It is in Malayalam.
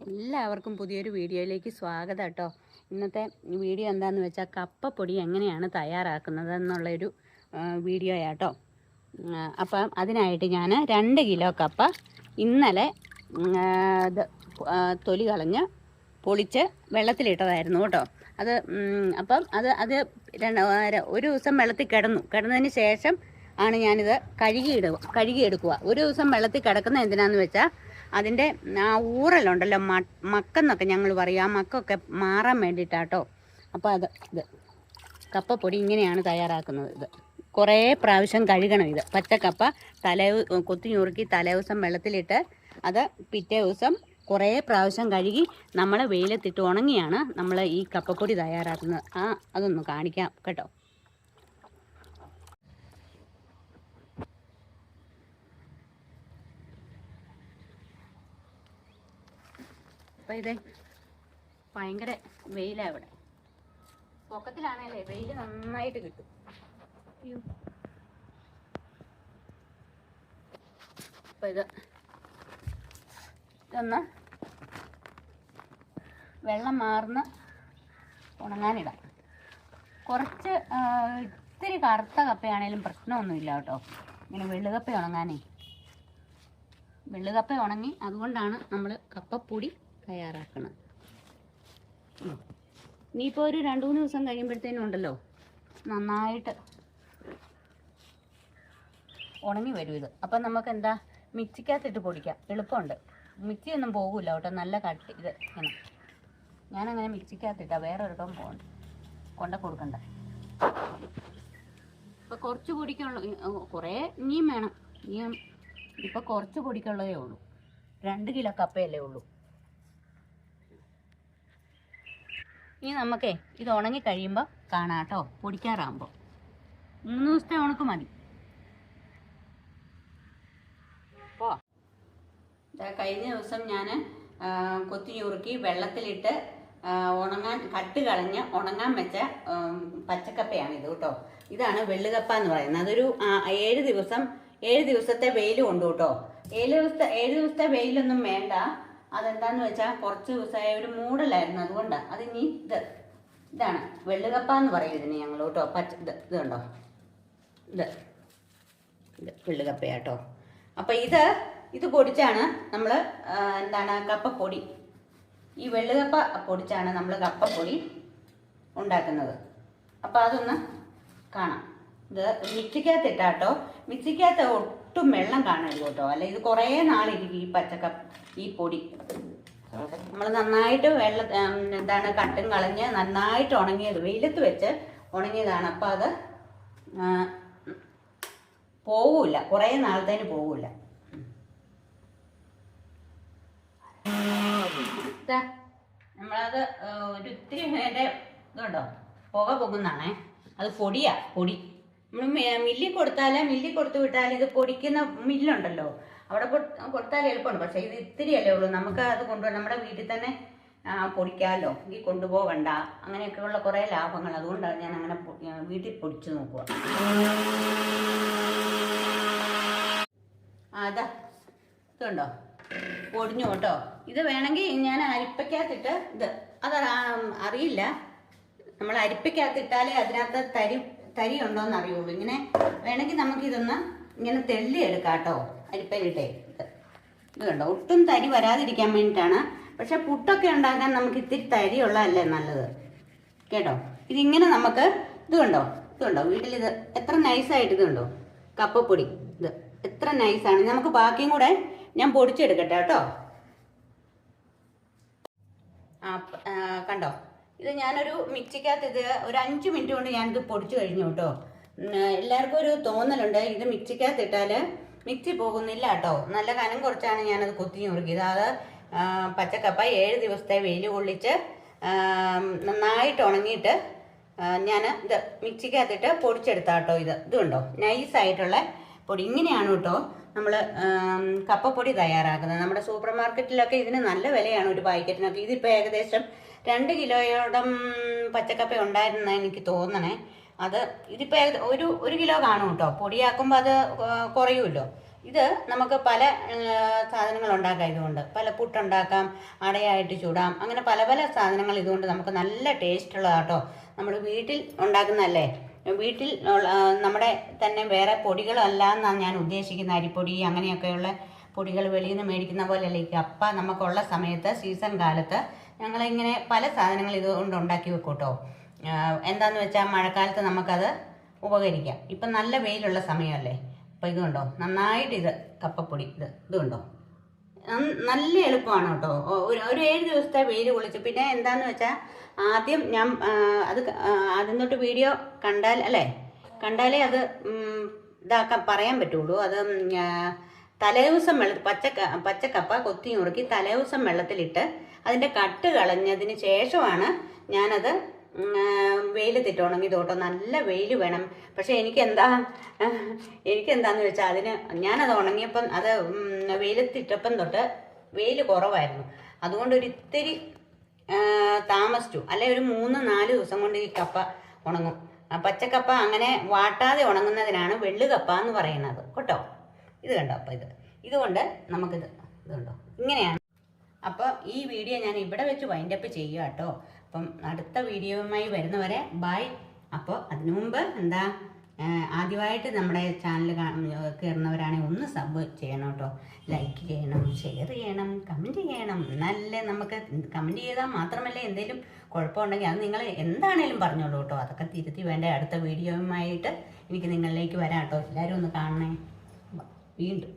എല്ലാവർക്കും പുതിയൊരു വീഡിയോയിലേക്ക് സ്വാഗതം കേട്ടോ. ഇന്നത്തെ വീഡിയോ എന്താണെന്ന് വെച്ചാൽ കപ്പപ്പൊടി എങ്ങനെയാണ് തയ്യാറാക്കുന്നത് എന്നുള്ളൊരു വീഡിയോയാട്ടോ. അപ്പം അതിനായിട്ട് ഞാൻ 2 കിലോ കപ്പ ഇന്നലെ ഇത് തൊലി കളഞ്ഞ് പൊളിച്ച് വെള്ളത്തിലിട്ടതായിരുന്നു കേട്ടോ. അത് അപ്പം അത് ഒരു ദിവസം വെള്ളത്തിൽ കിടന്നതിന് ശേഷം ആണ് ഞാനിത് കഴുകിയെടുക്കുക. ഒരു ദിവസം വെള്ളത്തിൽ കിടക്കുന്ന എന്തിനാന്ന് വെച്ചാൽ അതിൻ്റെ ആ ഊറലുണ്ടല്ലോ, മക്കെന്നൊക്കെ ഞങ്ങൾ പറയും, ആ മക്കൊക്കെ മാറാൻ വേണ്ടിയിട്ടാട്ടോ. അപ്പോൾ ഇത് കപ്പപ്പൊടി ഇങ്ങനെയാണ് തയ്യാറാക്കുന്നത്. ഇത് കുറേ പ്രാവശ്യം കഴുകണം. ഇത് പച്ചക്കപ്പ കൊത്തി ഞുറുക്കി തലേദിവസം വെള്ളത്തിലിട്ട് അത് പിറ്റേ ദിവസം കുറേ പ്രാവശ്യം കഴുകി നമ്മൾ വെയിലത്തിട്ട് ഉണങ്ങിയാണ് നമ്മൾ ഈ കപ്പപ്പൊടി തയ്യാറാക്കുന്നത്. അതൊന്ന് കാണിക്കാം കേട്ടോ. അപ്പം ഇത് ഭയങ്കര വെയിലാണ് ഇവിടെ. പൊക്കത്തിലാണല്ലേ വെയിൽ നന്നായിട്ട് കിട്ടും. അപ്പം ഇതൊന്ന് വെള്ളം മാറുന്ന ഉണങ്ങാനിടാം. കുറച്ച് ഇത്തിരി കറുത്ത കപ്പയാണേലും പ്രശ്നമൊന്നുമില്ല കേട്ടോ. ഇങ്ങനെ വെള്ളുകപ്പ ഉണങ്ങി, അതുകൊണ്ടാണ് നമ്മൾ കപ്പപ്പൊടി തയ്യാറാക്കണം. ഇനിയിപ്പോൾ ഒരു 2-3 ദിവസം കഴിയുമ്പോഴത്തേനും ഉണ്ടല്ലോ നന്നായിട്ട് ഉണങ്ങി വരും ഇത്. അപ്പം നമുക്ക് എന്താ മിക്സിക്കകത്തിട്ട് പൊടിക്കാം, എളുപ്പമുണ്ട്. മിക്സിയൊന്നും പോകില്ല കേട്ടോ, നല്ല കട്ടി. ഇത് ഇങ്ങനെ ഞാനങ്ങനെ മിക്സിക്കകത്തിട്ടാ, വേറെ ഒരിടം കൊണ്ട കൊടുക്കണ്ട. ഇപ്പം കുറച്ച് പൊടിക്കുള്ള കുറേ ഇനിയും വേണം. ഇപ്പം കുറച്ച് പൊടിക്കുള്ളതേ ഉള്ളൂ. 2 കിലോ കപ്പയല്ലേ ഉള്ളൂ. ഇനി നമുക്കേ ഇത് ഉണങ്ങി കഴിയുമ്പോൾ കാണാം കേട്ടോ. പൊടിക്കാറാകുമ്പോൾ 3 ദിവസത്തെ ഉണക്ക് മതി. അപ്പോൾ കഴിഞ്ഞ ദിവസം ഞാൻ കൊത്തി ഞുറുക്കി വെള്ളത്തിലിട്ട് കട്ട് കളഞ്ഞ് ഉണങ്ങാൻ വെച്ച പച്ചക്കപ്പയാണ് ഇത് കേട്ടോ. ഇതാണ് വെള്ളുകപ്പ എന്ന് പറയുന്നത്. അതൊരു 7 ദിവസത്തെ വെയിൽ കൊണ്ട് കേട്ടോ. 7 ദിവസത്തെ വെയിലൊന്നും വേണ്ട. അതെന്താന്ന് വെച്ചാൽ കുറച്ച് ദിവസമായ ഒരു മൂടലായിരുന്നു, അതുകൊണ്ടാണ്. അതിനി ഇതാണ് വെള്ളുകപ്പ എന്ന് പറയും ഇതിന് ഞങ്ങൾ കേട്ടോ. ഇത് കണ്ടോ, ഇത് വെള്ളുകപ്പയാട്ടോ. അപ്പം ഇത് പൊടിച്ചാണ് നമ്മൾ കപ്പപ്പൊടി, ഈ വെള്ളുകപ്പ പൊടിച്ചാണ് നമ്മൾ കപ്പപ്പൊടി ഉണ്ടാക്കുന്നത്. അപ്പം അതൊന്ന് കാണാം. ഇത് മിക്സിക്കകത്തിട്ടാട്ടോ. മിക്സിക്കകത്ത് ഒട്ടും വെള്ളം കാണരുത് കേട്ടോ, അല്ല ഇത് കുറേ നാളിരിക്കും ഈ പൊടി. നമ്മൾ നന്നായിട്ട് കട്ടും കളഞ്ഞ് നന്നായിട്ട് ഉണങ്ങിയത്, വെയിലത്ത് വെച്ച് ഉണങ്ങിയതാണ്. അപ്പം അത് പോവില്ല, കുറേ നാളത്തേന് പോവില്ല. നമ്മളത് ഒരു ഇത്തിരി നേരെ ഇതുണ്ടോ പുക പൊങ്ങുന്നതാണേ. അത് പൊടി. നമ്മൾ മില്ലിൽ കൊടുത്തു വിട്ടാൽ ഇത് പൊടിക്കുന്ന മില്ലുണ്ടല്ലോ, അവിടെ കൊടുത്താൽ എളുപ്പമുണ്ട്. പക്ഷേ ഇത് ഇത്തിരിയല്ലേ ഉള്ളൂ. നമുക്ക് അത് കൊണ്ടുപോകാം, നമ്മുടെ വീട്ടിൽ തന്നെ പൊടിക്കാമല്ലോ, ഈ കൊണ്ടുപോകണ്ട. അങ്ങനെയൊക്കെയുള്ള കുറേ ലാഭങ്ങൾ. അതുകൊണ്ടാണ് ഞാൻ അങ്ങനെ വീട്ടിൽ പൊടിച്ചു നോക്കുക. ഇതുണ്ടോ പൊടിഞ്ഞു കേട്ടോ. ഇത് വേണമെങ്കിൽ ഞാൻ അരിപ്പയ്ക്കകത്തിട്ട് അറിയില്ല, നമ്മൾ അരിപ്പയ്ക്കകത്തിട്ടാലേ അതിനകത്ത് തരി ഉണ്ടോയെന്ന് അറിയുള്ളൂ. ഇങ്ങനെ വേണമെങ്കിൽ നമുക്കിതൊന്ന് ഇങ്ങനെ തെള്ളിയെടുക്കാം കേട്ടോ, അരിപ്പയിലിട്ടേ. ഇത് കണ്ടോ, ഒട്ടും തരി വരാതിരിക്കാൻ വേണ്ടിയിട്ടാണ്. പക്ഷെ പുട്ടൊക്കെ ഉണ്ടാക്കാൻ നമുക്ക് ഇത്തിരി തരിയുള്ളതല്ലേ നല്ലത് കേട്ടോ. ഇതിങ്ങനെ നമുക്ക് ഇത് കണ്ടോ വീട്ടിലിത് എത്ര നൈസായിട്ട് ഇത് കണ്ടോ കപ്പപ്പൊടി. ഇത് എത്ര നൈസാണ്. നമുക്ക് ബാക്കിയും കൂടെ ഞാൻ പൊടിച്ചെടുക്കട്ടെ കേട്ടോ. കണ്ടോ, ഇത് ഞാനൊരു മിക്സിക്കകത്ത് ഒരു 5 മിനിറ്റ് കൊണ്ട് ഞാനിത് പൊടിച്ചു കഴിഞ്ഞു കേട്ടോ. എല്ലാവർക്കും ഒരു തോന്നലുണ്ട് ഇത് മിക്സിക്കകത്തിട്ടാൽ മിക്സി പോകുന്നില്ല കേട്ടോ. നല്ല കനം കുറച്ചാണ് ഞാനത് കൊത്തി ഞുറുക്കിയത്. അത് പച്ചക്കപ്പ 7 ദിവസത്തെ വെയിൽ കൊള്ളിച്ച് നന്നായിട്ട് ഉണങ്ങിയിട്ട് ഞാൻ ഇത് മിക്സിക്കകത്തിട്ട് പൊടിച്ചെടുത്താ കേട്ടോ. ഇത് കണ്ടോ, നൈസായിട്ടുള്ള പൊടി. ഇങ്ങനെയാണ് കേട്ടോ നമ്മൾ കപ്പപ്പൊടി തയ്യാറാക്കുന്നത്. നമ്മുടെ സൂപ്പർ മാർക്കറ്റിലൊക്കെ ഇതിന് നല്ല വിലയാണ് ഒരു പാക്കറ്റിനൊക്കെ. ഇതിപ്പോൾ ഏകദേശം 2 കിലോയോളം പച്ചക്കപ്പ ഉണ്ടായിരുന്ന എനിക്ക് തോന്നണേ. ഇതിപ്പോൾ ഒരു കിലോ കാണും കേട്ടോ. പൊടിയാക്കുമ്പോൾ അത് കുറയുമല്ലോ. ഇത് നമുക്ക് പല സാധനങ്ങൾ ഉണ്ടാക്കാം. ഇതുകൊണ്ട് പല പുട്ടുണ്ടാക്കാം, അടയായിട്ട് ചൂടാം, അങ്ങനെ പല പല സാധനങ്ങൾ ഇതുകൊണ്ട് നമുക്ക് നല്ല ടേസ്റ്റുള്ളതാട്ടോ. നമ്മൾ വീട്ടിൽ ഉണ്ടാക്കുന്നതല്ലേ, വീട്ടിൽ നമ്മുടെ തന്നെ വേറെ പൊടികളല്ല എന്നാണ് ഞാൻ ഉദ്ദേശിക്കുന്നത്. അരിപ്പൊടി അങ്ങനെയൊക്കെയുള്ള പൊടികൾ വെളിയിൽ നിന്ന് മേടിക്കുന്ന പോലെയല്ല ഈ കപ്പ. നമുക്കുള്ള സമയത്ത് സീസൺ കാലത്ത് ഞങ്ങളിങ്ങനെ പല സാധനങ്ങൾ ഇതുകൊണ്ട് ഉണ്ടാക്കി വെക്കും കേട്ടോ. എന്താണെന്ന് വെച്ചാൽ മഴക്കാലത്ത് നമുക്കത് ഉപകരിക്കാം. ഇപ്പം നല്ല വെയിലുള്ള സമയമല്ലേ. അപ്പോൾ ഇത് കണ്ടോ, നന്നായിട്ട് ഇത് കപ്പപ്പൊടി ഇത് കണ്ടോ, നല്ല എളുപ്പമാണ് കേട്ടോ. ഒരു 7 ദിവസത്തെ വെയിൽ കൊള്ളിച്ച്. പിന്നെ എന്താന്ന് വെച്ചാൽ ആദ്യം ഞാൻ അത് ആദ്യം തൊട്ട് വീഡിയോ കണ്ടാലേ അത് ഇതാക്കാൻ പറയാൻ പറ്റുള്ളൂ. അത് തലേദിവസം പച്ചക്കപ്പ കൊത്തി നുറുക്കി തലേദിവസം വെള്ളത്തിലിട്ട് അതിൻ്റെ കട്ട് കളഞ്ഞതിന് ശേഷമാണ് ഞാനത് വെയിലത്തിട്ട് ഉണങ്ങി തോട്ടോ. നല്ല വെയിൽ വേണം. പക്ഷേ എനിക്കെന്താന്ന് വെച്ചാൽ ഞാനത് ഉണങ്ങിയപ്പം അത് വെയിലത്തിട്ടപ്പം തൊട്ട് വെയിൽ കുറവായിരുന്നു. അതുകൊണ്ട് ഒരിത്തിരി താമസിച്ചു. അല്ലെ ഒരു 3-4 ദിവസം കൊണ്ട് ഈ കപ്പ ഉണങ്ങും. പച്ചക്കപ്പ അങ്ങനെ വാട്ടാതെ ഉണങ്ങുന്നതിനാണ് വെള്ളുകപ്പ എന്ന് പറയുന്നത് കേട്ടോ. ഇത് കണ്ടോ. അപ്പോൾ ഇതുകൊണ്ട് നമുക്കിത് കണ്ടോ, ഇങ്ങനെയാണ്. അപ്പോൾ ഈ വീഡിയോ ഞാൻ ഇവിടെ വെച്ച് വൈൻഡപ്പ് ചെയ്യുക കേട്ടോ. അപ്പം അടുത്ത വീഡിയോയുമായി വരുന്നവരെ ബൈ. അപ്പോൾ അതിനു മുമ്പ് ആദ്യമായിട്ട് നമ്മുടെ ചാനൽ കയറുന്നവരാണെങ്കിൽ ഒന്ന് സബ് ചെയ്യണം കേട്ടോ. ലൈക്ക് ചെയ്യണം, ഷെയർ ചെയ്യണം, കമൻറ്റ് ചെയ്യണം. എന്നാലല്ലേ നമുക്ക് കമൻറ്റ് ചെയ്താൽ മാത്രമല്ലേ എന്തെങ്കിലും കുഴപ്പമുണ്ടെങ്കിൽ അത് നിങ്ങൾ എന്താണേലും പറഞ്ഞോളൂ കേട്ടോ. അതൊക്കെ തിരുത്തി വേണ്ട അടുത്ത വീഡിയോയുമായിട്ട് എനിക്ക് നിങ്ങളിലേക്ക് വരാം കേട്ടോ. എല്ലാവരും ഒന്ന് കാണണേ. വീണ്ടും